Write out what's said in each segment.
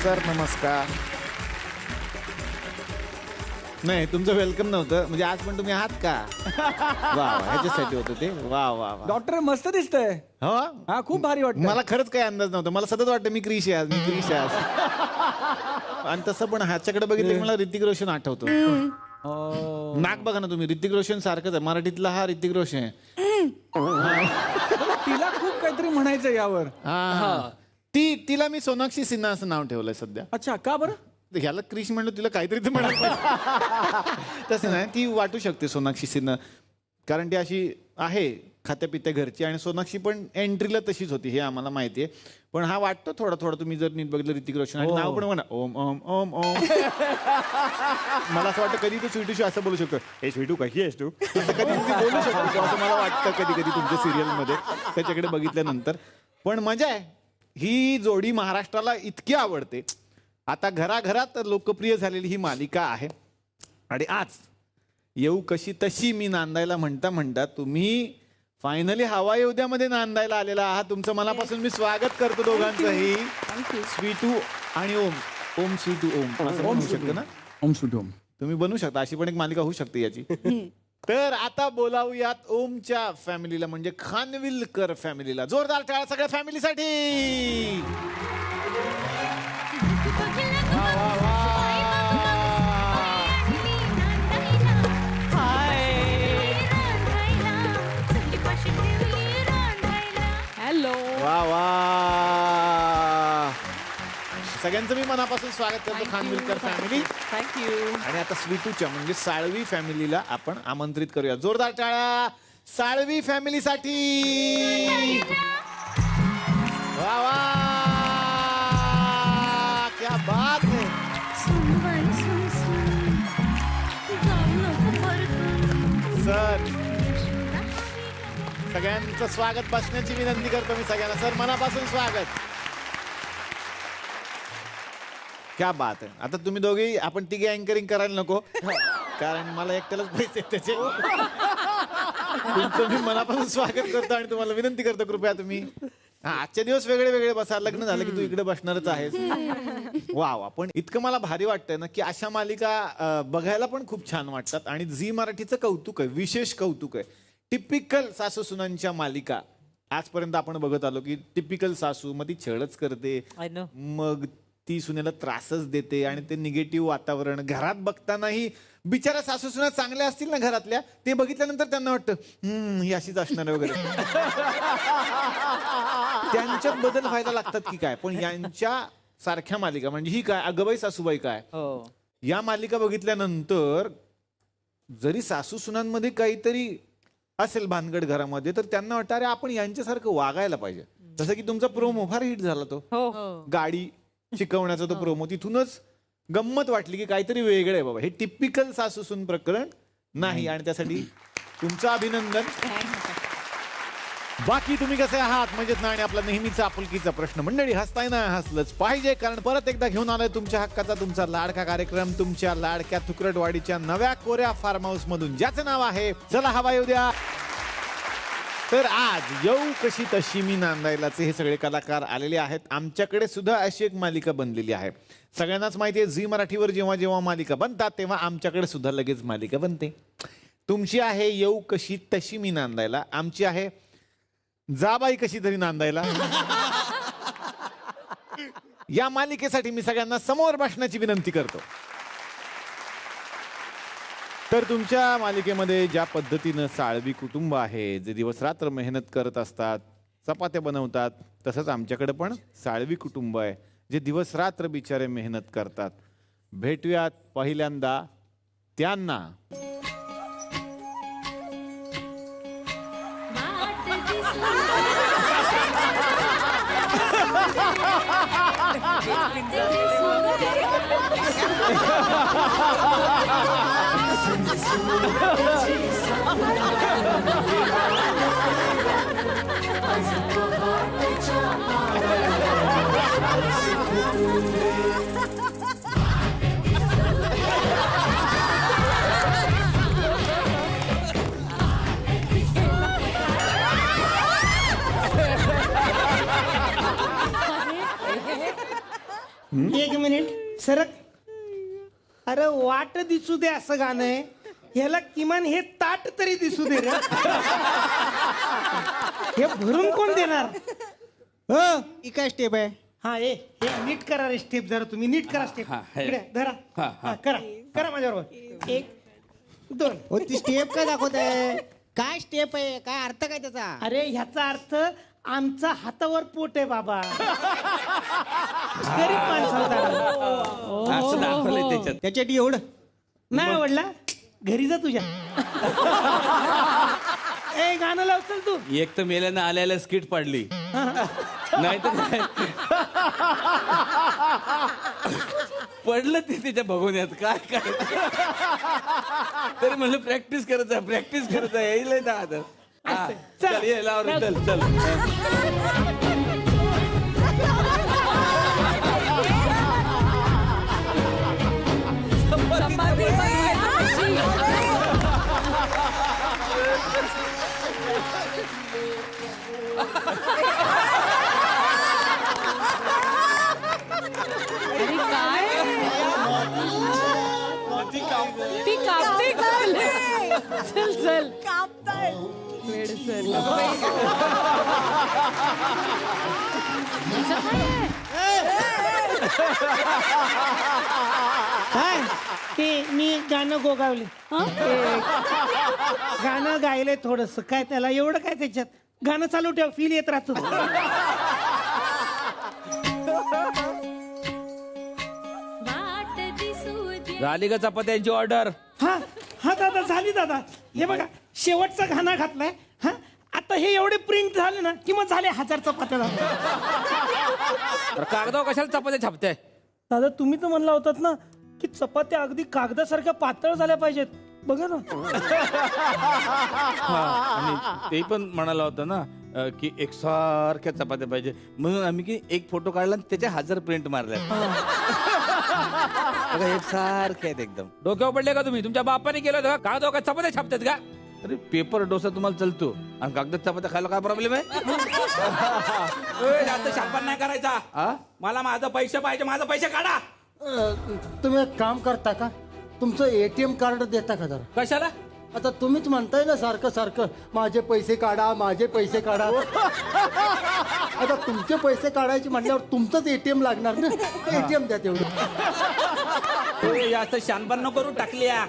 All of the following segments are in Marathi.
सर नमस्कार. नाही तुमचं वेलकम नव्हतं, म्हणजे आज पण तुम्ही आहात का? वा ह्याच्यासाठी होतं ते. वा वा वा डॉक्टर मस्त दिसतंय. हो हा खूप भारी वाटतं. मला खरंच काही अंदाज नव्हता. मला सतत वाटतं मी क्रिश आहे आज, मी क्रिश आहे आज. आणि तसं पण ह्याच्याकडे बघितलं की मला ऋतिक रोशन आठवतो. नाक बघा ना तुम्ही, ऋतिक रोशन सारखंच आहे. मराठीतला हा ऋतिक रोशन आहे. तिला खूप काहीतरी म्हणायचं यावर. हा तिला मी सोनाक्षी सिन्हा असं नाव ठेवलंय सध्या. अच्छा का बरं? ह्याला क्रिश म्हणलं, तिला काहीतरी तर म्हणाल. तसं नाही, ती वाटू शकते सोनाक्षी सिन्हा, कारण ती अशी आहे खात्यापित्या घरची. आणि सोनाक्षी पण एंट्रीला तशीच होती हे आम्हाला माहिती आहे. पण हा वाटतो थोडा थोडा, तुम्ही जर नीट बघितलं ऋतिक रोशन. आणि नाव पण म्हणा ओम ओम ओम ओम. मला असं वाटतं कधी तो स्वीटूशी असं बोलू शकतो, हे स्वीटू कशी आहेस तू, असं कधी बोलू शकतो असं मला वाटतं कधी कधी तुमच्या सिरियलमध्ये त्याच्याकडे बघितल्यानंतर. पण मजा आहे. ही जोडी महाराष्ट्राला इतकी आवडते, आता घराघरात लोकप्रिय झालेली ही मालिका आहे. आणि आज येऊ कशी तशी मी नांदायला म्हणता म्हणता तुम्ही फायनली हवा येऊद्यामध्ये नांदायला आलेला आहात. तुमचं मनापासून मी स्वागत करतो दोघांचंही. स्वीटू आणि ओम. ओम स्वीटू ओम असं बनवू शकतं ना? ओम सुट ओम. तुम्ही बनवू शकता, अशी पण एक मालिका होऊ शकते याची. तर आता बोलावूयात ओमच्या फॅमिलीला, म्हणजे खानविलकर फॅमिलीला. जोरदार टाळ्या सगळ्या फॅमिलीसाठी. हॅलो. वा वा, सगळ्यांचं मी मनापासून स्वागत करतो खानविलकर फॅमिली. थँक्यू. आणि आता स्वीटूच्या म्हणजे साळवी फॅमिलीला आपण आमंत्रित करूया. जोरदार टाळ्या साळवी फॅमिलीसाठी. वा वा, क्या बात है. सर सगळ्यांचं स्वागत, बसण्याची विनंती करतो मी सगळ्यांना. सर मनापासून स्वागत. क्या बात आहे. आता तुम्ही दोघे, आपण तिघे अँकरिंग करायला नको, कारण मला एकट्यालाच पैसे आहेत त्याचे. तुमचं मी मनापासून स्वागत करतो आणि तुम्हाला विनंती करतो कृपया तुम्ही आजच्या दिवस वेगळे वेगळे बसा. लग्न झालं की तू इकडे बसणारच आहेस. वा वा. पण इतकं मला भारी वाटतंय ना की अशा मालिका बघायला पण खूप छान वाटतात. आणि झी मराठीचं कौतुक आहे, विशेष कौतुक आहे. टिपिकल सासू सुनांच्या मालिका आजपर्यंत आपण बघत आलो की टिपिकल सासू, मग ती छळच करते, मग ती सुनेला त्रासच देते, आणि ते निगेटिव्ह वातावरण घरात बघतानाही. बिचारा सासू सुना चांगल्या असतील ना घरातल्या, ते बघितल्यानंतर त्यांना वाटतं ही अशीच असणार आहे वगैरे. त्यांच्यात बदल व्हायला लागतात की काय. पण यांच्या सारख्या मालिका, म्हणजे ही काय अगबाई सासूबाई काय, या मालिका बघितल्यानंतर जरी सासू सुनांमध्ये काहीतरी असेल भानगड घरामध्ये, तर त्यांना वाटतं अरे आपण यांच्यासारखं वागायला पाहिजे. जसं की तुमचा प्रोमो फार हिट झाला, तो गाडी शिकवण्याचा तो प्रोमो. तिथूनच गंमत वाटली की काहीतरी वेगळं आहे बाबा, हे टिपिकल सासू सुन प्रकरण नाही. आणि त्यासाठी तुमचं अभिनंदन. बाकी तुम्ही कसे आहात, मजेत ना? आणि आपला नेहमीचा आपुलकीचा प्रश्न, मंडळी हसताय ना? हसलंच पाहिजे, कारण परत एकदा घेऊन आलोय तुमच्या हक्काचा, तुमचा लाडका कार्यक्रम, तुमच्या लाडक्या तुकडटवाडीच्या नव्या कोऱ्या फार्म हाऊस मधून, ज्याचं नाव आहे चला हवा येऊ द्या. तर आज येऊ कशी तशी मी नांदायलाचे हे सगळे कलाकार आलेले आहेत. आमच्याकडे सुद्धा अशी एक मालिका बनलेली आहे. सगळ्यांनाच माहिती आहे झी मराठीवर जेव्हा जेव्हा मालिका बनतात तेव्हा आमच्याकडे सुद्धा लगेच मालिका बनते. तुमची आहे येऊ कशी तशी मी नांदायला, आमची आहे जाबाई कशी तरी नांदायला. या मालिकेसाठी मी सगळ्यांना समोर बसण्याची विनंती करतो. तर तुमच्या मालिकेमध्ये ज्या पद्धतीनं साळवी कुटुंब आहे, जे दिवस रात्र मेहनत करत असतात, चपात्या बनवतात, तसंच आमच्याकडे पण साळवी कुटुंब आहे, जे दिवस रात्र बिचारे मेहनत करतात. भेटूयात पहिल्यांदा त्यांना. एक मिनिट सरक. अरे वाट दिसू दे असं गाणं आहे. ह्याला किमान हे ताट तरी दिसू दे रे. हे भरून कोण देणार? ही काय स्टेप आहे? हा हे नीट करा रे स्टेप. जरा तुम्ही नीट करा स्टेप. इकडे धरा. हा, करा करा माझ्याबरोबर. 1 2. हो ती स्टेप काय दाखवत आहे? काय स्टेप आहे? काय अर्थ काय त्याचा? अरे ह्याचा अर्थ आमचा हातावर पोट आहे बाबा. गरीब माणसाचा. असं दाखवलंय त्याच्यात. त्याच्यासाठी एवढं नाही आवडला घरी जा तुझ्या. ए गाणं लाव चल तू. एक तर मेल्यानं आल्याला स्किट पाडली नाही तर काय पडलं ते त्याच्या भगवण्यात काय काय तरी म्हणलं प्रॅक्टिस करत आहे येईल ना आता. हा, चल ये लाव रे, चल चल. चपाती बनवायची अरे काय ती कापते चल चल कापताय वेड सर काय ते मी गाणं गोगावले. गाणं गायले थोडस. काय त्याला एवढं काय त्याच्यात. गाणं चालू ठेव फील येत राहतो. झाली का चपात्यांची ऑर्डर? हा हा दादा झाली दादा. हे बघा शेवटचा गाणं घातलाय. हा आता हे एवढे प्रिंट झाले ना की मग झाले 1000 चपात्या झाल्या. कागदावर कशाला चपात्या छापताय? दादा तुम्ही तर म्हणला होतात ना की चपात्या अगदी कागदासारख्या पातळ झाल्या पाहिजेत. बघा ना. आणि ते पण म्हणाला होता ना की एकसारख्या चपात्या पाहिजे म्हणून आम्ही की एक फोटो काढला आणि त्याच्या 1000 प्रिंट मारल्या. एकसारखे आहेत एकदम. डोक्यावर पडले का तुम्ही? तुमच्या बापाने केलं होतं का? कागदावर काय चपात्या छापतात का? अरे पेपर डोसा तुम्हाला चलतो आणि कागदात चपात्या खायला काय प्रॉब्लेम आहे? जास्त शांपण नाही करायचा. मला माझं पैसे पाहिजे. माझं पैसे काढा. तुम्ही एक काम करता का? तुमचं ATM कार्ड देता का जरा? कशाला? आता तुम्हीच म्हणताय ना सारखं सारखं माझे पैसे काढा माझे पैसे काढा. आता तुमचे पैसे काढायचे म्हटल्यावर तुमचंच ATM लागणार ना. ATM द्या तेवढं. जास्त शानपण नको करू. टाकल्या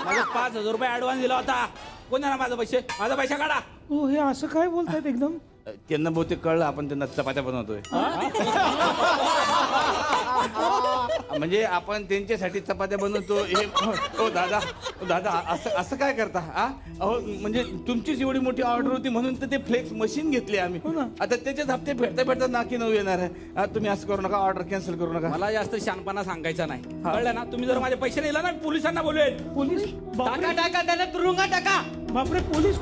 मला 5000 रुपये ऍडव्हान्स दिला होता. कोण देणार माझं पैसे? माझा पैसे काढा. हो हे असं काय बोलतायत एकदम. त्यांना बहुतेक कळलं आपण त्यांना चपात्या बनवतोय. म्हणजे आपण त्यांच्यासाठी चपात्या बनवतो. हे ओ दादा दादा असं असं काय करता? अहो म्हणजे तुमचीच एवढी मोठी ऑर्डर होती म्हणून तर ते फ्लेक्स मशीन घेतली आम्ही. आता त्याचेच हप्ते फेडता फेडता नाकी नऊ येणार आहे. तुम्ही असं करू नका. ऑर्डर कॅन्सल करू नका. मला जास्त शानपणा सांगायचा नाही. कळलं ना? तुम्ही जर माझे पैसे दिला ना पोलिसांना बोलवेल. पोलीस टाका टाका त्याला तुरुंगात टाका. बापरे पोलीस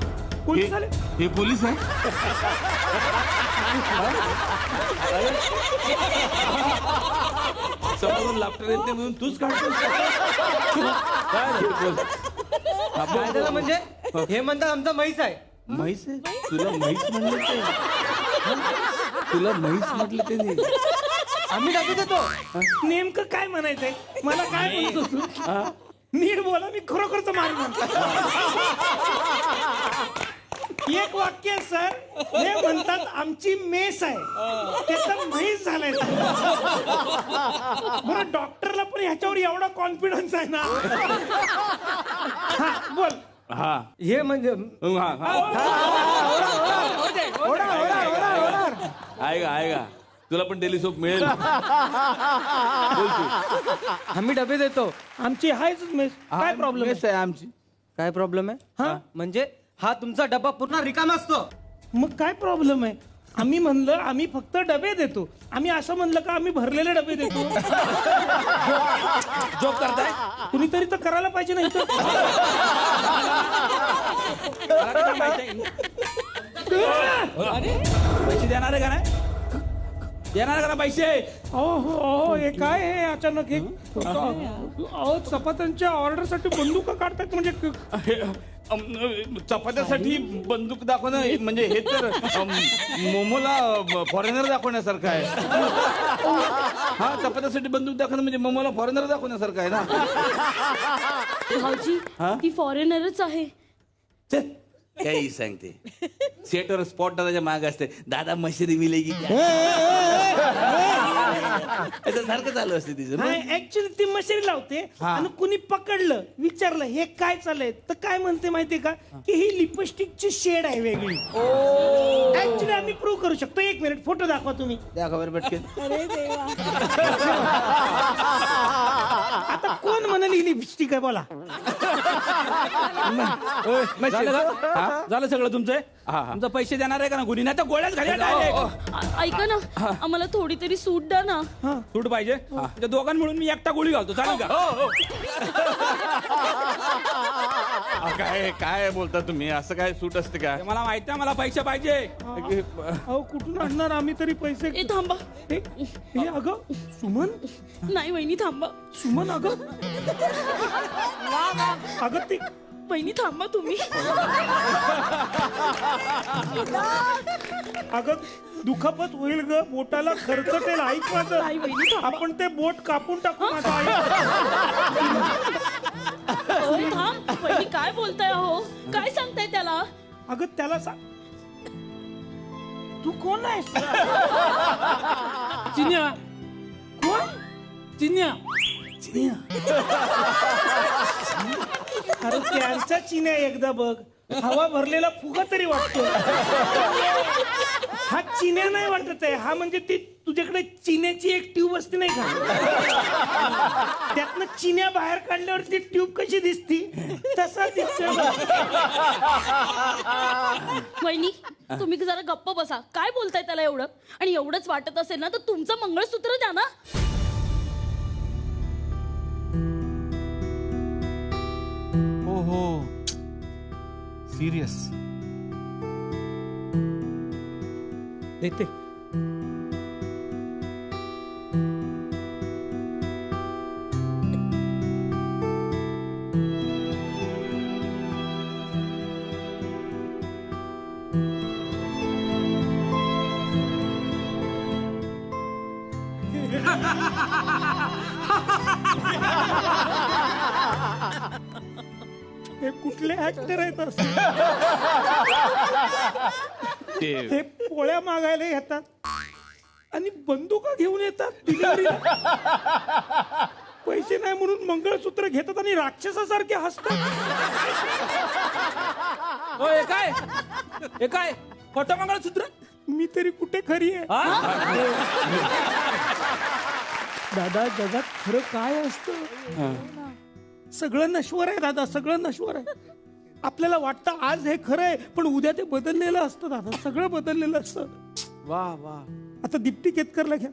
पोलीस आले. हे पोलीस आहे? समोरून लाफ्टर येत नाही म्हणून तूच काढतोस. काय झालं म्हणजे हे म्हणतात आमचा म्हैस आहे. म्हैस आहे? तुला म्हैस म्हणलं ते? तुला म्हैस म्हटलं ते नाही. आम्ही टाकू देतो. नेमकं काय म्हणायचंय? मला काय म्हणतो तू? नीट बोला. मी खरोखरच मार म्हणतो. एक वाक्य सर. हे म्हणतात आमची मेस आहे. त्याचा म्हैस झालाय. बरं डॉक्टरला पण ह्याच्यावर एवढा कॉन्फिडन्स आहे ना. हा बोल. हा हे म्हणजे आहे का तुला पण डेली सोप मिळेल. आम्ही डबे देतो. आमची हायच मेस. काय प्रॉब्लेम मेस आहे आमची. काय प्रॉब्लेम आहे? हा म्हणजे हा तुमचा डबा पूर्ण रिकामा असतो. मग काय प्रॉब्लेम आहे? आम्ही म्हणलं आम्ही फक्त डबे देतो. आम्ही असं म्हणलं का आम्ही भरलेले डबे देतो. जोक करताय? कुणीतरी तर करायला पाहिजे नाही तर. पैसे देणार आहे का नाही? देणार का ना पैसे? हो हे काय हे अचानक हे? अहो चपात्यांच्या ऑर्डर साठी बंदुका काढतायत म्हणजे चपात्यासाठी बंदूक दाखवणं म्हणजे हे तर मोमोला फॉरेनर दाखवण्यासारखं आहे. हा, चपात्यासाठी बंदूक दाखवणं म्हणजे मोमोला फॉरेनर दाखवण्यासारखं आहे ना. भाऊजी ती फॉरेनरच आहे. छे, काही सांगते. सेटवर स्पॉट दादाच्या माग असते, दादा मशरी मिलेगी असं सारखं चालू असते तिचं. ऍक्च्युली ती मशरी लावते आणि कुणी पकडलं विचारलं हे काय चाललंय तर काय म्हणते माहितीये का की ही लिपस्टिकची शेड आहे वेगळी. ऍक्च्युली आम्ही प्रूव्ह करू शकतो. 1 मिनिट फोटो दाखवा तुम्ही. त्या खबर पटकन. अरे देवा. आता कोण म्हणाल ही लिपस्टिक आहे बोला. झालं का? झालं सगळं तुमचं? तुमचं पैसे देणार आहे का ना कुणी? नाही तर गोळ्याच घाल्या डायरेक्ट. ऐका ना आम्हाला थोडी तरी सूट द्या ना. सूट पाहिजे त्या दोघां मिळून मी एकटा गोळी घालतो, चालेल का? काय काय बोलता तुम्ही? असं काय सूट असते का? ते मला माहित नाही, मला पैसे पाहिजे. अहो कुठून आणणार आम्ही तरी पैसे? ए थांबा. हे अगं सुमन. नाही वहिनी थांबा. सुमन अगं अगं ती वहिनी थांबा तुम्ही. अगं दुखापत होईल ग, बोटाला खर्चटेल. ऐक माझं. नाही वहिनी थांबा. आपण ते बोट कापून टाकू माझा. थांब वहिनी काय बोलताय हो? काय सांगताय त्याला? अगं त्याला सांग तू कोण आहेस? चिन्या कोण? चिन्या अरे त्यांचा चिन्या एकदा बघ. हवा भरलेला फुगा तरी वाटतो. हा चिन्या नाही वाटत आहे. हा म्हणजे ती तुझ्याकडे चिन्याची एक ट्यूब असते नाही का, त्यातनं चिन्या बाहेर काढल्यावर ती ट्यूब कशी दिसती तसा दिसतो. वहिनी तुम्ही जरा गप्प बसा. काय बोलताय त्याला एवढं? आणि एवढंच वाटत असेल ना तर तुमचं मंगळसूत्र द्या ना. हो सिरियस. देते. हे कुठले ऍक्टर आहेत असे? ते पोळ्या मागायला येतात आणि बंदुका घेऊन येतात डिलिव्हरीला. पैसे नाही म्हणून मंगळसूत्र घेतात आणि राक्षसासारखे हसतात. हे काय? हे काय खोटं मंगळसूत्र? मी तरी कुठे खरी आहे? दादा जगात खरं काय असतं? सगळं नश्वर आहे दादा, सगळं नश्वर आहे. आपल्याला वाटतं आज हे खरं आहे पण उद्या ते बदललेलं असतं दादा. सगळं बदललेलं असतं. वा वा. आता दीप्ती केतकरला घ्या.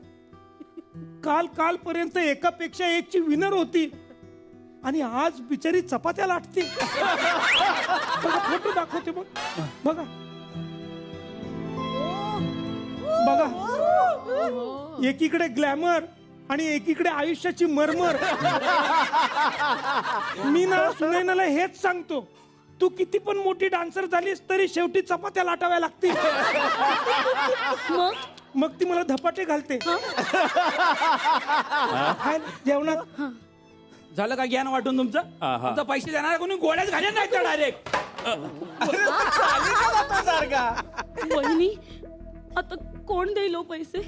कालपर्यंत एकापेक्षा एकची विनर होती आणि आज बिचारी चपात्या लाटते. बघा फोटो दाखवते बघ. बघा बघा एकीकडे ग्लॅमर आणि एकीकडे आयुष्याची मरमर. मी ना सुनैनाला हेच सांगतो, तू किती पण मोठी डान्सर झालीस तरी शेवटी चपात्या लाटाव्या लागतील. मग ती मला धपाटे घालते जेवणात. झालं का ज्ञान वाटून तुमचं? तुमचं पैसे देणार कोणी? गोळ्याच घाल्या नाही तर डायरेक्ट. वहिनी आता कोण देईल हो पैसे?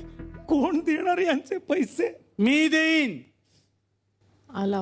कोण देणार यांचे पैसे? मी देईन. आला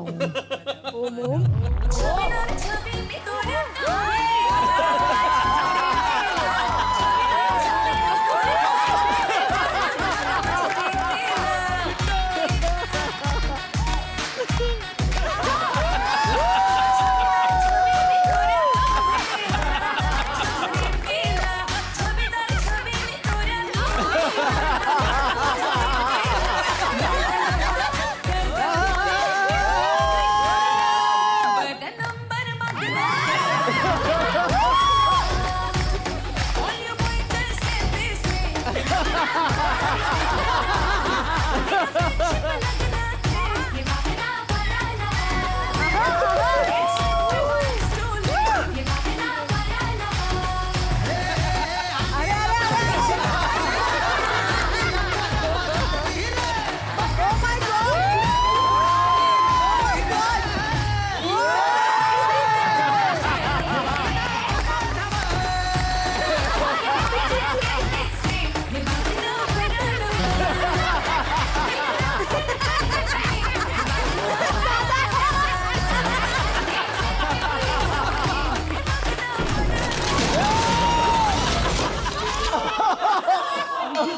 आमची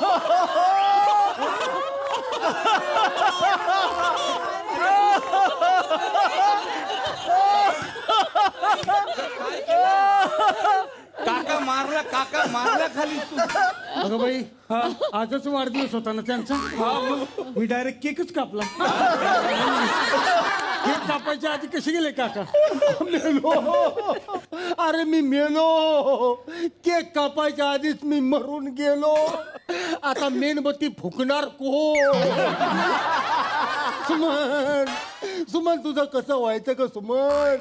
काका मारला खाली तू. अगं बाई आजच वाढदिवस होता ना त्यांचा मी डायरेक्ट केकच कापला केक कापायच्या आधी कसे गेले काका मेलो अरे मी मेलो केक कापायच्या आधीच मी मरून गेलो आता मेणबत्ती फुकणार कोण सुमन सुमन तुझं कसं व्हायचं का सुमन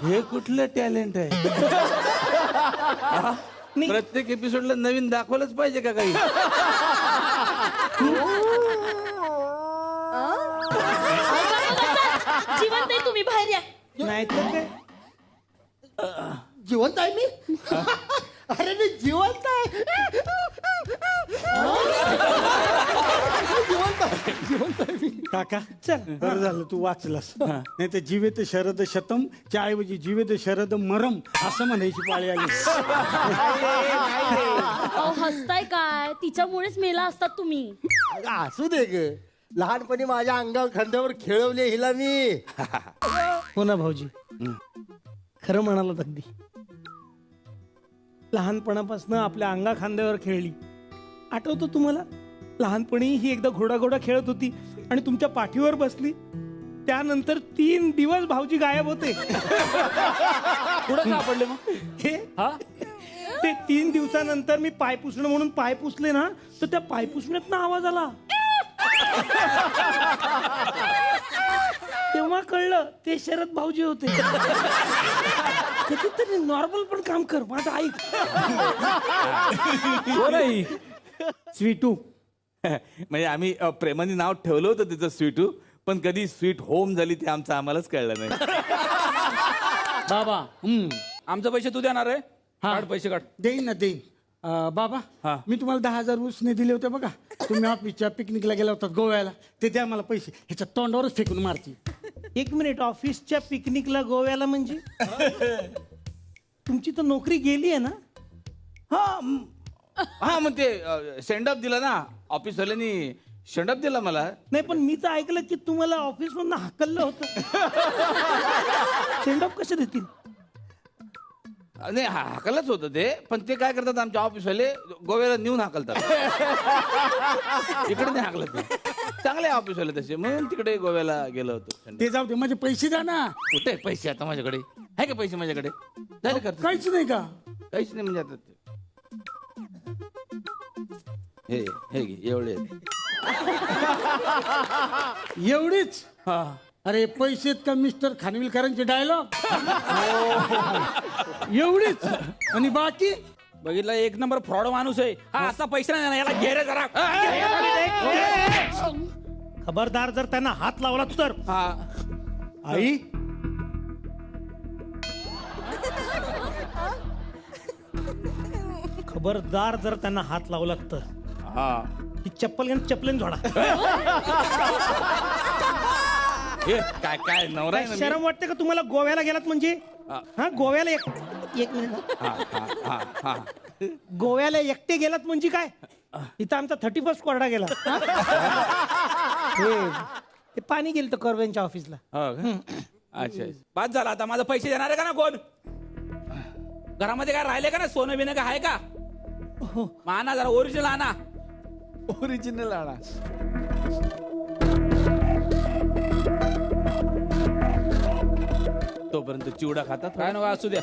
हे कुठलं टॅलेंट आहे हा? प्रत्येक एपिसोडला नवीन दाखवलंच पाहिजे का काही जिवंत आहे तुम्ही, बाहेर या. नाही तर काय जिवंत आहे मी अरे मी जिवंत आहे जिवंत आहे मी काका चल बरं झालं तू वाचलास नाही तर जीवेत शरद शतम च्या ऐवजी जीवेत शरद मरम असं म्हणायची पाळी आली अहो, हसताय काय? तिच्यामुळेच मेला असतात तुम्ही. अगं, असू दे ग लहानपणी माझ्या अंगावर खांद्यावर खेळवले हिला मी हो ना भाऊजी खरं म्हणालात अगदी लहानपणापासून आपल्या अंगा खांद्यावर खेळली आठवतं तुम्हाला लहानपणी ही एकदा घोडा घोडा खेळत होती आणि तुमच्या पाठीवर बसली त्यानंतर 3 दिवस भाऊजी गायब होते कुठं सापडले मग हे हा ते 3 दिवसानंतर मी पाय पुसणं म्हणून पाय पुसले ना तर त्या पाय पुसण्यात ना आवाज आला तेव्हा कळलं ते शरद भाऊजी होते कधीतरी नॉर्मल पण काम कर माझं ऐक हो नाही स्वीटू म्हणजे आम्ही प्रेमाने नाव ठेवलं होतं तिचं स्वीटू पण कधी स्वीट होम झाली ते आमचं आम्हालाच कळलं नाही बाबा आमचे पैसे तू देणार आहे काढ पैसे काढ देईन ना देईन बाबा हा. मी तुम्हाला 10,000 उसने दिले होते बघा तुम्ही ऑफिसच्या पिकनिकला गेला होता गोव्याला ते द्या मला पैसे ह्याच्या तोंडावरच फेकून मारते 1 मिनिट ऑफिसच्या पिकनिकला गोव्याला म्हणजे तुमची तर नोकरी गेली आहे ना हा मग ते सेंडअप दिला ना ऑफिसवाल्यांनी सेंडअप दिला मला नाही पण मी तर ऐकलं की तुम्हाला ऑफिस मधून हाकललं होतं सेंडऑफ कसं देतील नाही हाकलच होतं ते पण ते काय करतात आमच्या ऑफिसवाले गोव्याला नेऊन हाकलतात इकडे नाही हाकलत ते चांगले ऑफिसवाले तसे म्हणून तिकडे गोव्याला गेलो होतो ते जाऊ दे माझे पैसे द्या ना कुठे आहेत पैसे आता माझ्याकडे आहे का पैसे माझ्याकडे झाले खर्च काहीच नाही का काहीच नाही म्हणजे आता हे हे घे एवढे आहेत. एवढीच हा अरे पैसे का मिस्टर खानविलकरांचे डायलॉग एवढीच आणि बाकी बघितलं 1 नंबर फ्रॉड माणूस आहे हा असा पैसे नाही देणार, याला घे रे जरा खबरदार जर त्यांना हात लावला तर हा आई खबरदार जर त्यांना हात लावला तर हा ही चप्पल घेऊन चपलेन जोडा हे काय काय नवरा आहे ना मी? शरम वाटते का तुम्हाला गोव्याला गेलात म्हणजे हा गोव्याला एक मिनिट हा हा हा हा गोव्याला एकटे गेलात म्हणजे काय इथं आमचा 31st कोरडा गेला ते पाणी गेलं तर कर्वेंच्या ऑफिसला हो का? अच्छा बाद झाला आता माझं पैसे देणार आहे का ना कोण घरामध्ये काय राहिले का ना सोनं बिनं काय आहे का मग आणा जरा ओरिजिनल आणा ओरिजिनल आणा तोपर्यंत चिवडा खातात काय नका असू द्या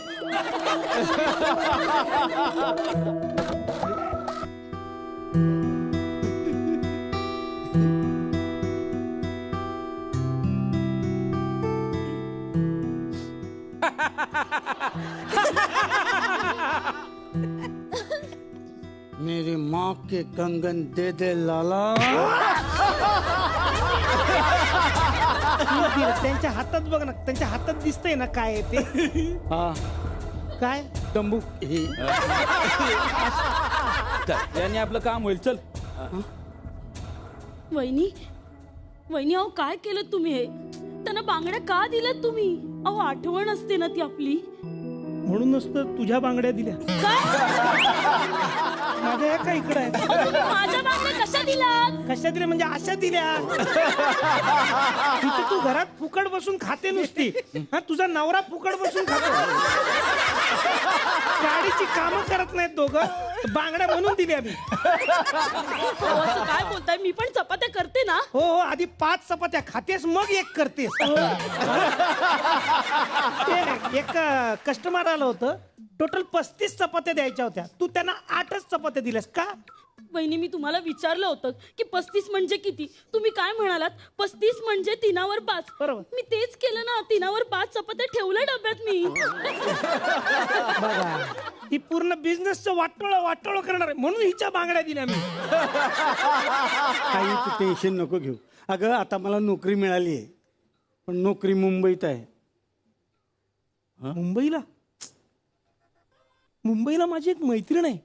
मेरी माँ के कंगन दे दे लाला त्यांच्या हातात बघ ना त्यांच्या हातात दिसतंय ना काय आहे ते हा काय तंबू चल यांनी आपलं काम होईल चल वहिनी वहिनी अहो काय केलं तुम्ही हे त्यांना बांगड्या का दिल्यात तुम्ही? अहो आठवण असते ना ती आपली. म्हणूनच तर तुझ्या बांगड्या दिल्या. माझ्या या का इकडे आहे? माझ्या बांगड्या कशा दिलात? कशा दिल्या म्हणजे अशा दिल्या. इथे तू घरात फुकट बसून खाते नुसती. हा तुझा नवरा फुकट बसून खातो. गाडीची कामं करत नाहीत दोघं. बांगड्या म्हणून दिल्या मी. अहो, असं काय बोलताय? मी पण चपात्या करते ना. हो हो आधी 5 चपात्या खातेस मग एक करतेस. ते एक कस्टमर आलं होतं. टोटल 35 चपात्या द्यायच्या होत्या. तू त्यांना 8च चपात्या दिल्यास का? वहिनी मी तुम्हाला विचारलं होतं की 35 म्हणजे किती. तुम्ही काय म्हणालात? 35 म्हणजे 3वर 5. बरोबर. मी तेच केलं ना. 3वर 5 चपात्या ठेवल्या डब्यात मी. बघा ती पूर्ण बिझनेसचं वाटोळ करणार आहे म्हणून हिच्या बांगड्या दिल्या मी. काही तू टेन्शन नको घेऊ. अगं आता मला नोकरी मिळाली आहे, पण नोकरी मुंबईत आहे. मुंबईला माझी एक मैत्रीण आहे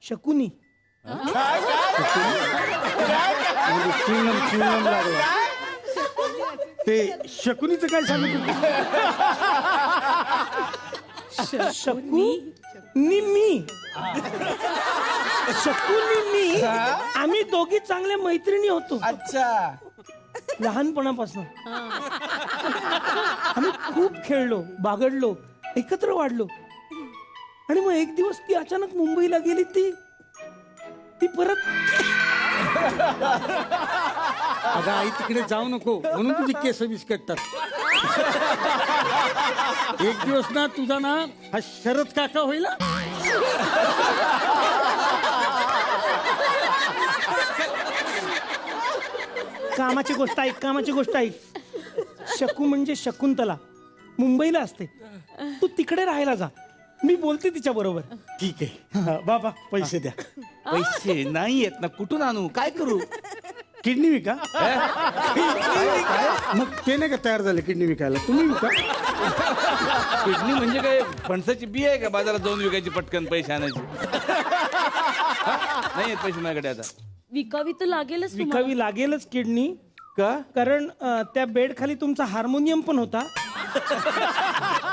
शकुनी. चिंगम लागला. ते शकुनीचं काय सांगत होती? शकुनी आम्ही दोघी चांगल्या मैत्रिणी होतो. अच्छा. लहानपणापासून आम्ही खूप खेळलो, बागडलो, एकत्र वाढलो. आणि मग एक दिवस ती अचानक मुंबईला गेली. ती परत. अगं आई तिकडे जाऊ नको म्हणून तुझी केस विस्कटतात. एक दिवस ना तुझा ना हा शरद काका होईल. कामाची गोष्ट ऐक. शकू म्हणजे शकुंतला मुंबईला असते. तू तिकडे राहायला जा. मी बोलते तिच्या बरोबर. ठीक आहे. बाबा पैसे द्या. पैसे नाही येत ना. कुठून आणू? काय करू? किडनी विका. मग ते नाही का तयार झाले किडनी विकायला? तुम्ही विका. किडनी म्हणजे काय फणसाची बी आहे का बाजारात जाऊन विकायची पटकन पैसे आणायची? नाही येत पैसे माझ्याकडे आता. विकावी तर लागेलच तुम्हाला. विकावी लागेलच किडनी. का? कारण त्या बेड खाली तुमचा हार्मोनियम पण होता.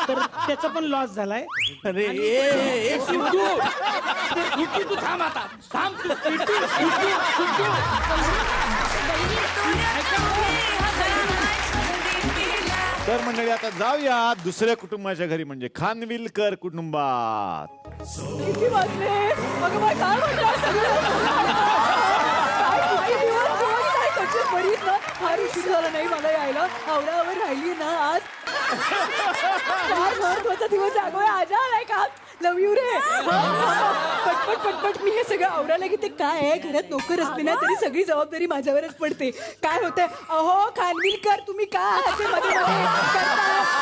तर त्याचा पण लॉस झालाय. अरे ए सिद्धू, तू थांब आता. थांब तू. तर मंडळी आता जाऊया दुसऱ्या कुटुंबाच्या घरी म्हणजे खानविलकर कुटुंबात. किती वाजले? अगं बाई, काय म्हणताय सगळं? काय किती दिवस दिवस काय करते? बरीच ना. फार उशीर झाला नाही मला यायला. आवरावर राहिली ना आज. फार महत्वाचा दिवस जागोय. आजा आलाय का? लव यू रे. पटपट मी हे सगळं आवरायला की ते काय आहे, घरात नोकर असते ना तरी सगळी जबाबदारी माझ्यावरच पडते. काय होतंय? अहो खानविलकर तुम्ही काय असे मध्ये करता?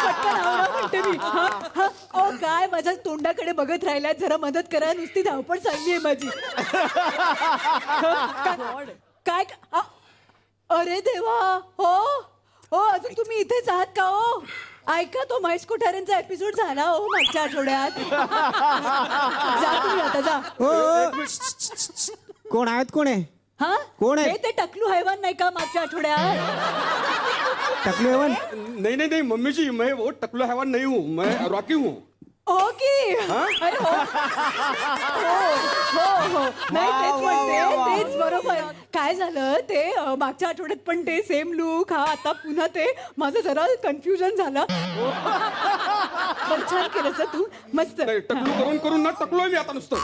पटकन आवरा म्हणते मी. अहो काय माझ्या तोंडाकडे बघत राहिलाय? जरा मदत करा. नुसती धावपळ चालली आहे माझी. काय? अरे देवा. हो अजून तुम्ही इथेच आहात का? हो ऐका, तो महेश कोठारेंचा एपिसोड झाला हो मागच्या आठवड्यात. जा तुम्ही आता जा. कोण आहेत? कोण आहे? हा कोण आहे? ते टकलू हैवान नाही का मागच्या आठवड्यात? टकलू हैवान? नहीं मम्मी जी, मैं वो टकलू हैवान नहीं हूँ, मैं रॉकी हूँ. हो की? अरे हो नाही तेच म्हणते. तेच बरोबर. काय झालं ते मागच्या आठवड्यात पण ते सेम लुक. आता पुन्हा ते. माझं जरा कन्फ्युजन झालं. पण छान केलं सर तू. मस्त. टकलू करून ना टकलो मी आता नुसतं.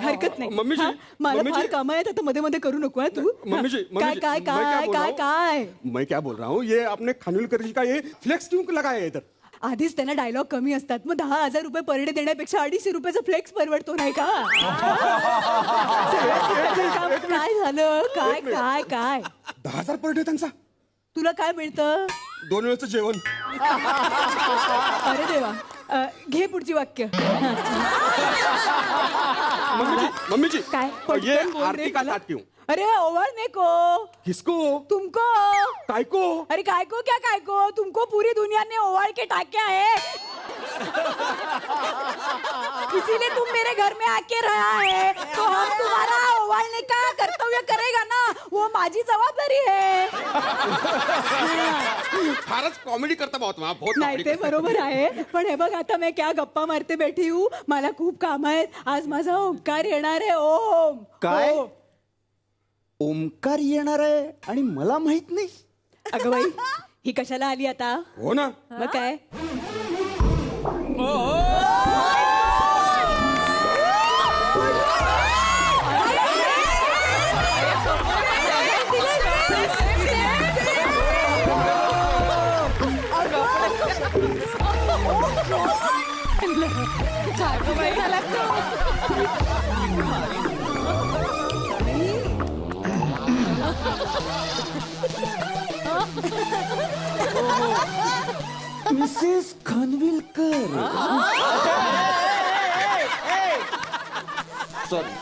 हरकत नाही. मम्मी जी, मला मम्मी फार जी. काम आहेत आता. मध्ये मध्ये करू नको आहे तू. मम्मी जी, काय काय काय काय काय मैं क्या बोल रहा हूँ, ये आपने खानविलकर जी का ये फ्लेक्स क्यों लगाया है इधर? आधीच त्यांना डायलॉग कमी असतात. मग 10,000 रुपये पर डे देण्यापेक्षा 250 रुपयाचा फ्लेक्स परवडतो नाही का? काय झालं? काय काय काय 10,000 पर डे त्यांचा. तुला काय मिळतं? 2 वेळचं जेवण. अरे देवा. घे पुढची वाक्य. मम्मी जी काय? ये पटकन बोल रे आरती का मला. ताट क्यों? अरे ओवरने को. किसको? तुमको. काय को? अरे काय को क्या काय को? तुमको पूरी दुनिया ने ओवाल के टाके है. इसीलिए तुम मेरे घर में आके रहा है तो हम तुम्हारा ओवालने का कर्तव्य करेगा ना. वो माझी जबाबदारी आहे. फारच कॉमेडी करता भाऊ तुम्हाला बहुत नाही ते बरोबर आहे, पण हे बघ आता मी क्या गप्पा मारते बैठी हूँ. मला खूप काम आहेत. आज माझा ओंकार येणार आहे. ओम काय? हो. ओंकार येणार आहे आणि मला माहित नाही. अगं बाई ही कशाला आली आता? हो ना. मग काय? Mrs Khanwilkar. Sorry.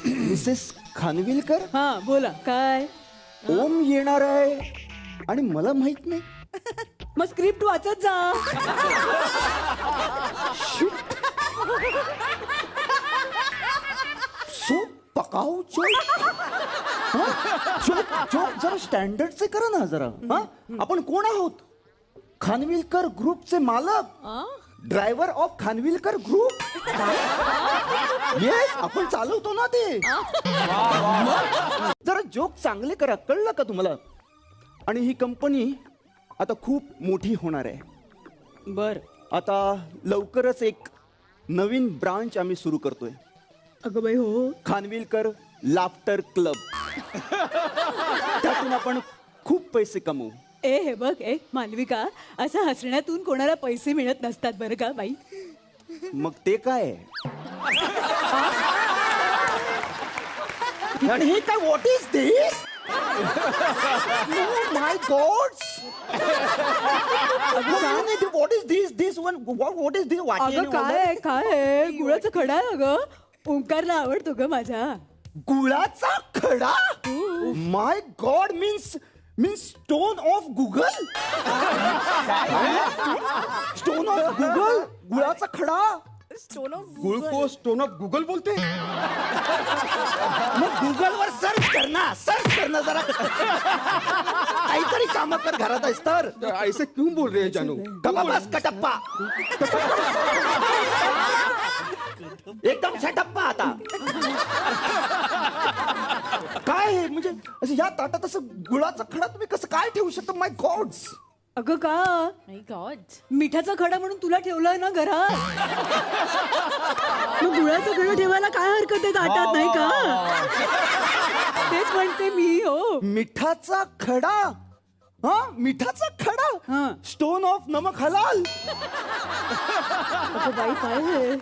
Mrs Khanwilkar, हा बोला काय? ओम येणार आहे आणि मला माहित नाही. मग स्क्रिप्ट वाचत जा. So पकाऊ joke. जोक जरा स्टँडर्डचे करा ना जरा. हा, आपण कोण आहोत? खानविलकर ग्रुपचे मालक, driver of Khanwilkar group. Yes, आपण चालवतो ना ते. जरा जोक चांगले करा, कळलं का तुम्हाला? आणि ही कंपनी आता खूप मोठी होणार आहे. बर. आता लवकरच एक नवीन ब्रांच आम्ही सुरू करतोय. अगं बाई हो. Khanwilkar laughter club. त्यातून आपण खूप पैसे कमवू. ए हे बघ ए मालविका, असं हसण्यातून कोणाला पैसे मिळत नसतात बरं का बाई. मग ते काय? आणि हे काय? What is this? My gods. What is this? This one what is this? अगं काय काय गुळाचं खडा आहे अगं. ओंकारला आवडतो ग माझ्या. गुळाचा खडा? My God. Means stone of Google. Stone of Google. गुळाचा खडा. गुळको स्टोन ऑफ गुगल बोलते. मग गुगलवर सर्च कर ना. सर्च कर ना जरा. काहीतरी काम कर, घरात आहेस तर. ऐसे क्यों बोल रहे हैं जानू? बस कटप्पा. एकदम छटप्पा आता. काय हे म्हणजे असं या ताटात असं गुळाचा खडा तुम्ही कसं काय ठेवू शकता? माय गॉड्स. अगं का मिठाचा खडा म्हणून तुला ठेवलंय ना घरात. मग गुळाचा खडा ठेवायला काय हरकत आहे ताटात, नाही का? तेच म्हणते मी. हो, मिठाचा खडा. हा, मिठाचा खडा. स्टोन ऑफ नमक हलाल. अगं बाई काय हे?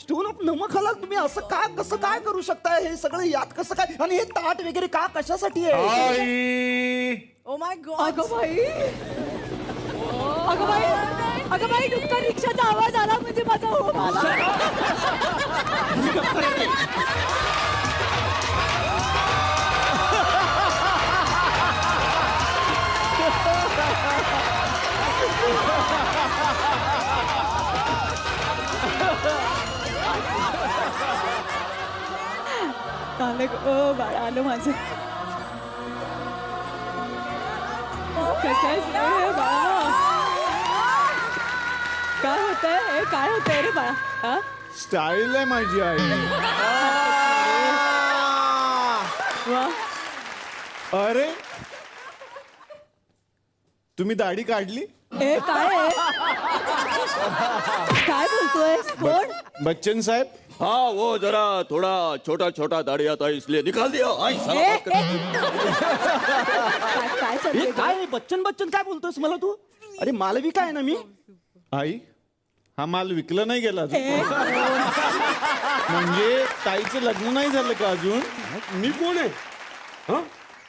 स्टोन ऑफ नमक हलाल. तुम्ही असं काय कसं काय करू शकताय? हे सगळं यात कसं काय? आणि हे ताट वगैरे का कशासाठी आहे? Oh my God. अगं बाई, अगं बाई, अगं बाई, नुकता रिक्षाचा आवाज आला म्हणजे माझा हो आला. आलं बाळा, आलं माझं. कसं आहे बाळा? काय होतंय? काय होतंय रे बाळा? स्टाईल आहे माझी आई. वा. अरे तुम्ही दाढी काढली? ए काय आहे? काय बोलतोय? कोण? बच्चन साहेब. हाँ वो जरा थोड़ा छोटा छोटा दाढ़ी आता है इसलिए निकाल दिया. आई साला ए, बात कर. काय हे चाललंय? काय बच्चन बच्चन काय बोलतोस मला तू? अरे मालविका आहे ना मी. आई, हा माल विकला नाही गेला अजून? ए, म्हणजे ताईचं लग्न नाही झालं का अजून? मी कौन है? हाँ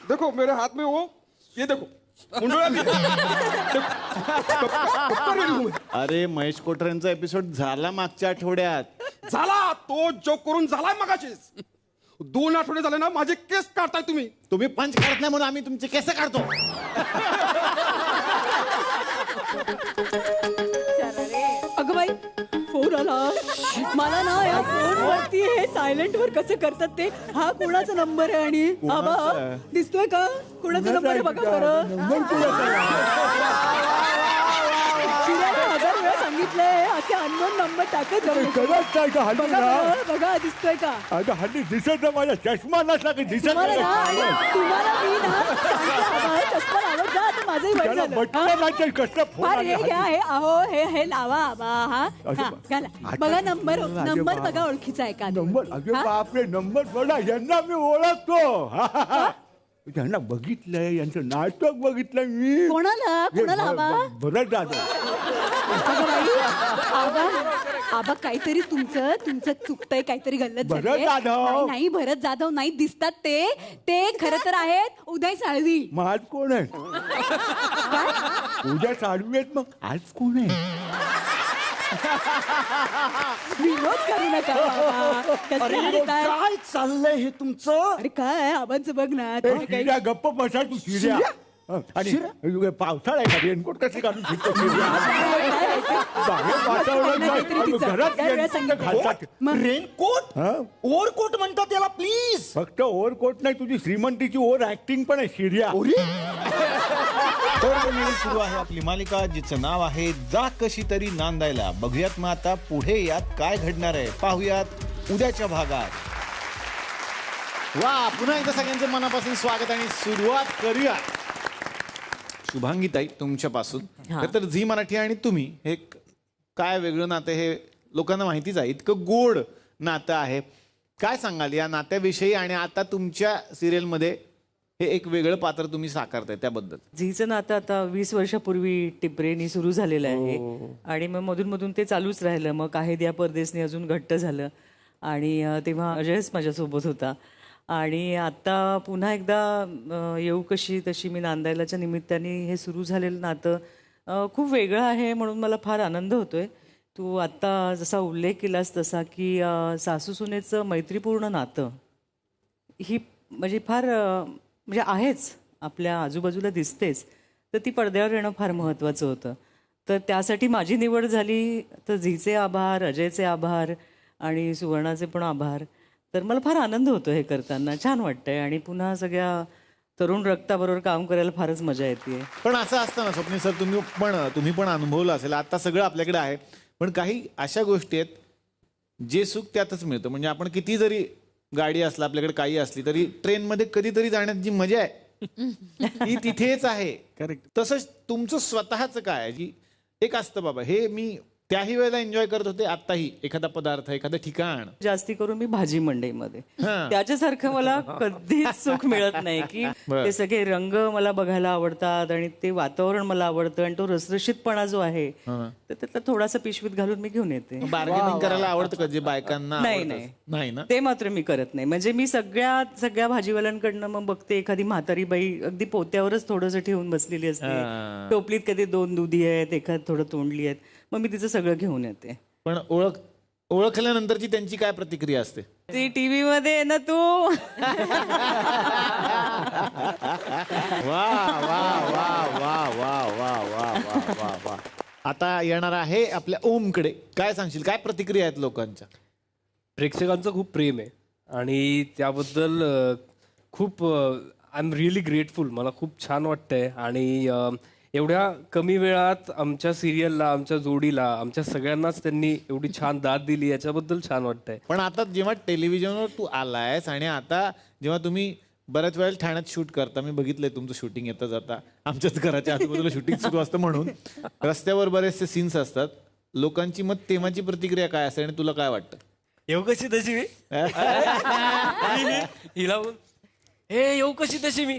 देखो मेरे हाथ में वो ये देखो मुंडोळा भी है. कब रेडी हूं मैं? अरे महेश कोठरेंचा एपिसोड झाला मागच्या आठवड्यात. झाला तो जोक करून झालाय मगाशीच. 2 आठवडे झाले ना माझे केस काढताय तुम्ही. तुम्ही पंच काढत नाही म्हणून आम्ही तुमचे केस काढतो. अगं बाई फोन आला. मला ना या फोनवरती हे सायलेंट वर कसं करतात ते. हा कोणाचा नंबर आहे आणि आबा दिसतोय का कोणाचा नंबर आहे बघा बरं. शिऱ्याने 1000 वेळा सांगितलंय असे अननोन नंबर टाकत जाऊ नका. बघा बरं, बघा दिसतोय का. हल्ली दिसत ना माझा चष्मा नसला की दिसत तुम्हाला ना आणि तुम्हाला मी ना सांगितलं आबा चष्मा लावत जा आता माझंही वय झालं. फार हे घ्या हे अहो हे लावा आबा. हा घाला बघा नंबर बघा ओळखीचा आहे का. बापरे नंबर बघा यांना मी ओळखतो. यांना बघितलंय यांचं नाटक बघितलंय मी. कोणाला आबा. बरं दादा आबा काहीतरी तुमचं चुकतंय काहीतरी गल्लत भरत जाधव. नाही भरत जाधव नाही दिसतात ते खरं तर आहेत उदय साळवी. मग आज कोण आहे. उद्या साडवी आहेत मग आज कोण आहे. विनोद करू नका काय चाललंय हे तुमचं. अरे काय आबांचं बघ ना. शिर्या गप्प बसा तू शिर्या. आणि पावसाळा आहे का रेनकोट कसे काढून फिरतो घालतात. रेनकोट ओव्हरकोट म्हणतात त्याला प्लीज. फक्त ओव्हरकोट नाही तुझी श्रीमंतीची ओव्हर ऍक्टिंग पण आहे शिर्या. सुरू आहे आपली मालिका जिचं नाव आहे जा कशी तरी नांदायला. बघूयात मग आता पुढे यात काय घडणार आहे पाहूयात उद्याच्या भागात. वा पुन्हा एकदा सगळ्यांचं मनापासून स्वागत आणि सुरुवात करूया शुभांगीताई तुमच्यापासून. तर झी मराठी आणि तुम्ही हे काय वेगळं नातं हे लोकांना माहितीच आहे. इतकं गोड नातं आहे. काय सांगाल या नात्याविषयी आणि आता तुमच्या सिरियलमध्ये हे एक वेगळं पात्र तुम्ही साकारताय त्याबद्दल. झीचं नातं आता 20 वर्षापूर्वी टिपरेनी सुरू झालेलं आहे आणि मग मधून मधून ते चालूच राहिलं. मग आहे द्या परदेसने अजून घट्ट झालं आणि तेव्हा अजयच माझ्यासोबत होता. आणि आता पुन्हा एकदा येऊ कशी तशी मी नांदायलाच्या निमित्ताने हे सुरू झालेलं नातं खूप वेगळं आहे म्हणून मला फार आनंद होतोय. तू आत्ता जसा उल्लेख केलास तसा की सासू सुनेचं मैत्रीपूर्ण नातं ही म्हणजे फार म्हणजे आहेच आपल्या आजूबाजूला दिसतेच. तर ती पडद्यावर येणं फार महत्त्वाचं होतं. तर त्यासाठी माझी निवड झाली. तर झीचे आभार, अजयचे आभार आणि सुवर्णाचे पण आभार. तर मला फार आनंद होतो हे करताना. छान वाटतंय आणि पुन्हा सगळ्या तरुण रक्ताबरोबर काम करायला फारच मजा येते. पण असं असतं ना स्वप्नील सर तुम्ही पण अनुभवलं असेल. आता सगळं आपल्याकडे आहे पण काही अशा गोष्टी आहेत जे सुख त्यातच मिळतं. म्हणजे आपण किती जरी गाडी असला आपल्याकडे काही असली तरी ट्रेनमध्ये कधीतरी जाण्यात जी मजा आहे ती तिथेच आहे. करेक्ट. तसंच तुमचं स्वतःचं काय आहे की एक असतं बाबा हे मी त्याही वेळेला एन्जॉय करत होते. आताही एखादा पदार्थ एखादं ठिकाण जास्ती करून मी भाजी मंडईमध्ये त्याच्यासारखं मला कधीच सुख मिळत नाही की ते सगळे रंग मला बघायला आवडतात आणि ते वातावरण मला आवडतं आणि तो रसरशीतपणा जो आहे तर त्यातला थोडासा पिशवीत घालून मी घेऊन येते. बार्गेनिंग करायला आवडतं का जे बायकांना. नाही ना ते मात्र मी करत नाही. म्हणजे मी सगळ्या भाजीवाल्यांकडनं मग बघते एखादी म्हातारी बाई अगदी पोत्यावरच थोडंसं ठेवून बसलेली असते. टोपलीत कधी 2 दुधी आहेत एखाद थोडं तोंडली आहेत मग मी तिचं सगळं घेऊन येते. पण ओळखल्यानंतरची त्यांची काय प्रतिक्रिया असते. ती टीव्ही मध्ये ना तू वा वा वा वा वा वा वा वा वा. आता येणार आहे आपल्या ओमकडे. काय सांगशील काय प्रतिक्रिया आहेत लोकांच्या. प्रेक्षकांचं खूप प्रेम आहे आणि त्याबद्दल खूप आय एम रिअली ग्रेटफुल. मला खूप छान वाटतंय आणि एवढ्या कमी वेळात आमच्या सिरियलला आमच्या जोडीला आमच्या सगळ्यांनाच त्यांनी एवढी छान दाद दिली याच्याबद्दल छान वाटतंय. पण आता जेव्हा टेलिव्हिजनवर तू आलायस आणि आता जेव्हा तुम्ही बऱ्याच वेळेला ठाण्यात शूट करता मी बघितलंय तुमचं शूटिंग येतं जाता आमच्याच घराच्या आजूबाजूला शूटिंग सुरू असतं म्हणून रस्त्यावर बरेचसे सीन्स असतात. लोकांची मग तेव्हाची प्रतिक्रिया काय असते आणि तुला काय वाटतं. येऊ कशी तशी मी हिला हे येऊ कशी तशी मी.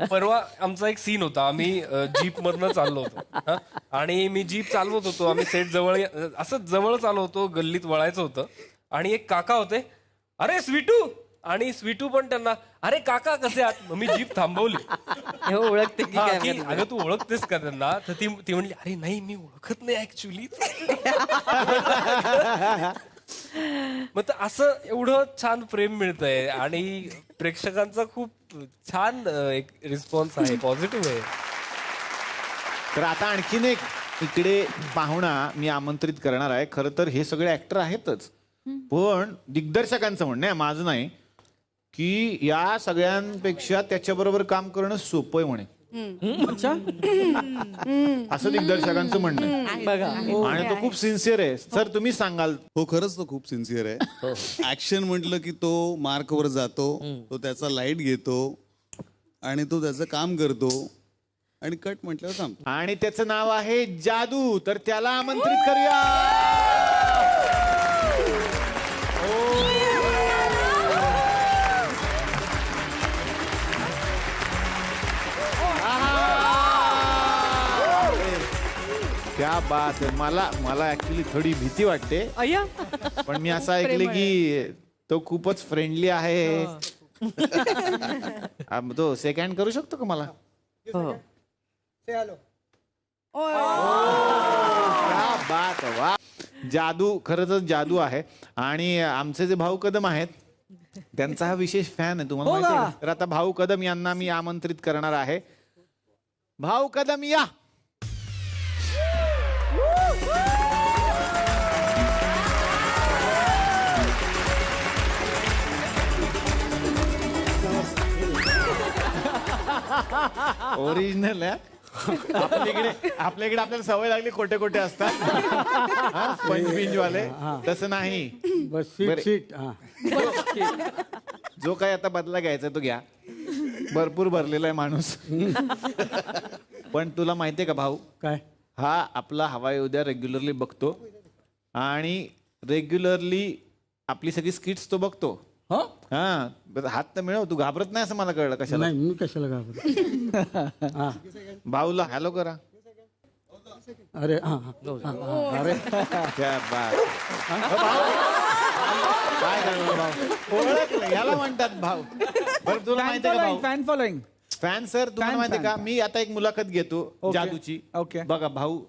परवा आमचा एक सीन होता. आम्ही जीप मधनं चाललो होतो आणि मी जीप चालवत होतो. आम्ही सेट जवळ असं जवळ चालवतो होतो. गल्लीत वळायचं होतं आणि एक काका होते. अरे स्वीटू आणि स्वीटू पण त्यांना अरे काका कसे आहात. मग मी जीप थांबवली. ओळखते की अगं तू ओळखतेस का त्यांना. तर ती म्हणली अरे नाही मी ओळखत नाही ऍक्च्युली. मग तर असं एवढं छान प्रेम मिळतंय आणि प्रेक्षकांचा खूप छान एक रिस्पॉन्स आहे. पॉझिटिव्ह आहे. तर आता आणखीन एक इकडे पाहुणा मी आमंत्रित करणार आहे. खरं तर हे सगळे ऍक्टर आहेतच पण दिग्दर्शकांचं म्हणणं आहे, माझं नाही, की या सगळ्यांपेक्षा त्याच्याबरोबर काम करणं सोपं आहे म्हणे. अच्छा. असं दिग्दर्शकांचं म्हणणं आहे. बघा आणि तो खूप सिन्सिअर आहे. सर तुम्ही सांगाल. हो खरंच तो खूप सिन्सिअर आहे. ऍक्शन म्हटलं की तो मार्कवर जातो, तो त्याचा लाईट घेतो आणि तो त्याचं काम करतो आणि कट म्हटल्यावर थांबतो. आणि त्याचं नाव आहे जादू. तर त्याला आमंत्रित करूया. क्या बात आहे. मला ऍक्च्युली थोडी भीती वाटते, अय्या पण मी असं ऐकले की तो खूपच फ्रेंडली आहे. तो सेकंड करू शकतो का मला? हो. क्या बात आहे. वा. जादू खरंच जादू आहे. आणि आमचे जे भाऊ कदम आहेत त्यांचा हा विशेष फॅन आहे, तुम्हाला माहिती आहे का? तर आता भाऊ कदम यांना मी आमंत्रित करणार आहे. भाऊ कदम या. ओरिजिनल आहे. आपल्याकडे आपल्याला सवय लागली खोटे खोटे असतात स्पंज वाले. तसं नाही. जो काय आता बदला घ्यायचा तो घ्या. भरपूर भरलेला आहे माणूस. पण तुला माहितीये का भाऊ, काय हा आपला हवाई उद्या रेग्युलरली बघतो आणि रेग्युलरली आपली सगळी स्किट्स तो बघतो. हा हात तर मिळव. तू घाबरत नाही असं मला कळलं. कशाला? नाही मी कशाला घाबरतो. भाऊला हॅलो करा. अरे अरे क्या बात. काय करणार भाऊ? ओळखलं याला म्हणतात भाऊ. बरं तुला माहितीये का भाऊ, फॅन फॉलोइंग. फॅन सर तुम्हाला माहितीये का, मी आता एक मुलाखत घेतो जादूची. ओके. बघा भाऊ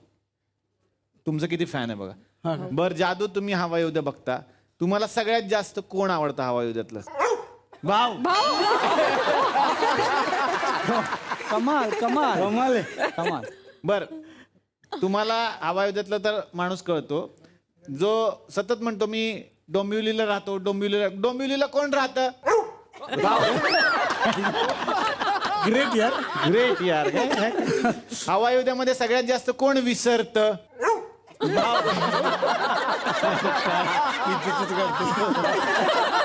तुमचं किती फॅन आहे बघा. बर जादू, तुम्ही हवाई उद्या बघता, तुम्हाला सगळ्यात जास्त कोण आवडतं हवाई उद्यातलं? भाऊ. कमाल कमाल कमाल कमाल. बर तुम्हाला हवाई उद्यातलं तर माणूस कळतो जो सतत म्हणतो मी डोंबिवलीला राहतो. डोंबिवलीला कोण राहतं? ग्रेट यार. ग्रेट यार. हवाई उद्यामध्ये सगळ्यात जास्त कोण विसरतं?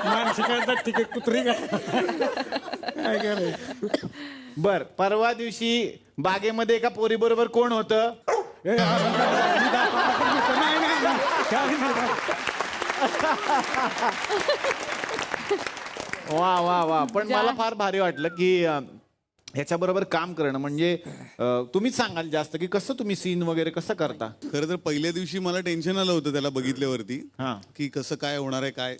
माणसं करतात ठीक आहे, कुत्री काय करायचं. बर परवा दिवशी बागेमध्ये एका पोरी बरोबर कोण होतं? वा वा वा. पण मला फार भारी वाटलं की ह्याच्याबरोबर काम करणं. म्हणजे तुम्हीच सांगाल जास्त की कसं तुम्ही सीन वगैरे कसं करता? खरं तर पहिल्या दिवशी मला टेन्शन आलं होतं त्याला बघितल्यावरती हा की कसं काय होणार आहे काय.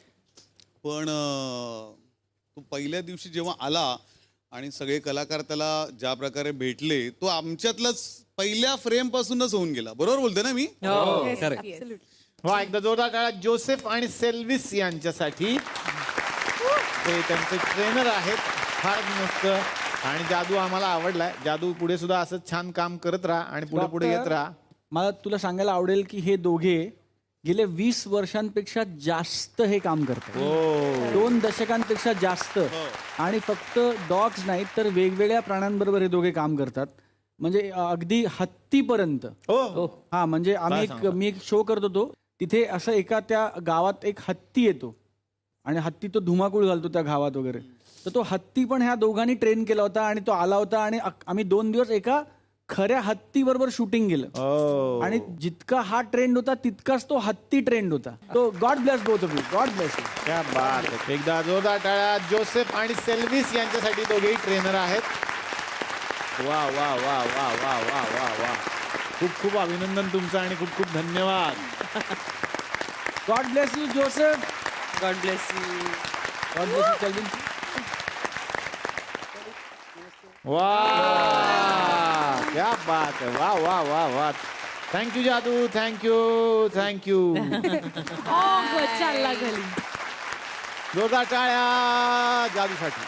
पण तो पहिल्या दिवशी जेव्हा आला आणि सगळे कलाकार त्याला ज्या प्रकारे भेटले, तो आमच्यातलाच पहिल्या फ्रेम पासूनच होऊन गेला. बरोबर बोलते ना मी? वा. एकदा जोरदार टाळ्या जोसेफ आणि सेल्विस यांच्यासाठी. ते त्यांचे ट्रेनर आहेत. फार मस्त. आणि जादू आम्हाला आवडलाय. जादू पुढे सुद्धा असंच छान काम करत राहा आणि पुढे पुढे येत राहा. मला तुला सांगायला आवडेल की हे दोघे गेले 20 वर्षांपेक्षा जास्त हे काम करतात. 2 दशकांपेक्षा जास्त. आणि फक्त डॉग्स नाहीत तर वेगवेगळ्या प्राण्यांबरोबर हे दोघे काम करतात. म्हणजे अगदी हत्तीपर्यंत. हा म्हणजे मी एक शो करत होतो तिथे. असं एका त्या गावात एक हत्ती येतो आणि हत्ती तो धुमाकूळ घालतो त्या गावात वगैरे. तर तो हत्ती पण ह्या दोघांनी ट्रेन केला होता आणि तो आला होता आणि आम्ही 2 दिवस एका खऱ्या हत्ती बरोबर शूटिंग केलं. आणि जितका हा ट्रेंड होता तितकाच तो हत्ती ट्रेंड होता. तो God bless both of you. God bless you. क्या बात आहे. एकदा जोरदार टाळ्या जोसेफ आणि सेल्विस यांच्यासाठी. दोघेही ट्रेनर आहेत. वा वा वा वा वा वा वा वा. खूप खूप अभिनंदन तुमचं आणि खूप खूप धन्यवाद. God bless you Joseph. God bless you. God bless you Selvin. वाह क्या बात है. वाह वाह वाह वाह. थँक्यू जादू. Thank you thank you. चालला घरी. जोरदार टाळ्या जादूसाठी.